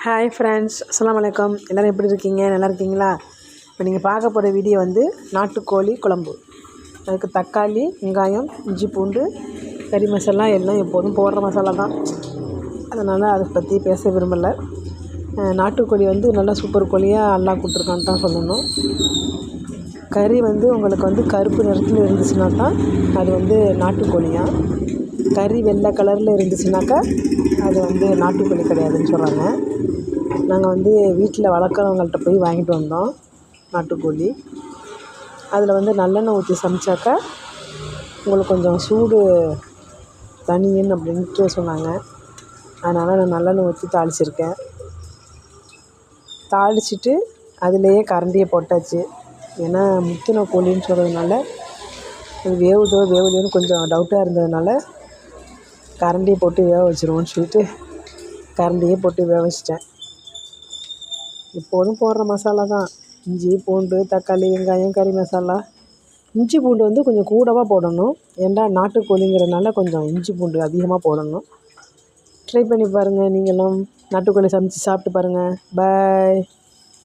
Hi friends, அஸ்ஸலாமு அலைக்கும். எல்லோரும் எப்படி இருக்கீங்க? நல்லா இருக்கீங்களா? இப்போ நீங்கள் பார்க்க போகிற வீடியோ வந்து நாட்டுக்கோழி குழம்பு. அதுக்கு தக்காளி, வெங்காயம், இஞ்சி பூண்டு, கறி மசாலா எல்லாம் எப்போதும் போடுற மசாலா தான். அதனால் அதை பற்றி பேச விரும்பலை. நாட்டுக்கோழி வந்து நல்லா சூப்பர் கோழியாக அல்லா கொடுத்துருக்கான்னு தான் சொல்லணும். கறி வந்து உங்களுக்கு வந்து கருப்பு நிறத்தில் இருந்துச்சுன்னா தான் அது வந்து நாட்டுக்கோழியாக. கறி வெள்ளை கலரில் இருந்துச்சுனாக்கா அது வந்து நாட்டுக்கோழி கிடையாதுன்னு சொல்கிறாங்க. நாங்கள் வந்து வீட்டில் வளர்க்குறவங்கள்ட்ட போய் வாங்கிட்டு வந்தோம் நாட்டுக்கோழி. அதில் வந்து நல்லெண்ணெய் ஊற்றி சமைச்சாக்கா உங்களுக்கு கொஞ்சம் சூடு தனியன் அப்படின்ட்டு சொன்னாங்க. அதனால் நான் நல்லெண்ணெய் ஊற்றி தாளிச்சிருக்கேன். தாளிச்சிட்டு அதிலேயே கரண்டியை போட்டாச்சு. ஏன்னா முத்தின கோழின்னு சொல்கிறதுனால அது வேவுதோ வேவலையோன்னு கொஞ்சம் டவுட்டாக இருந்ததுனால கரண்டியை போட்டு வேக வச்சுருவோன்னு சொல்லிட்டு கரண்டியே போட்டு வேக வச்சிட்டேன். எப்போதும் போடுற மசாலா தான். இஞ்சி பூண்டு தக்காளி வெங்காயம் கறி மசாலா. இஞ்சி பூண்டு வந்து கொஞ்சம் கூடவா போடணும். ஏன்னா நாட்டுக்கோழிங்கிறதுனால கொஞ்சம் இஞ்சி பூண்டு அதிகமாக போடணும். ட்ரை பண்ணி பாருங்கள். நீங்களும் நாட்டுக்கோழி சமைச்சு சாப்பிட்டு பாருங்கள். பாய்.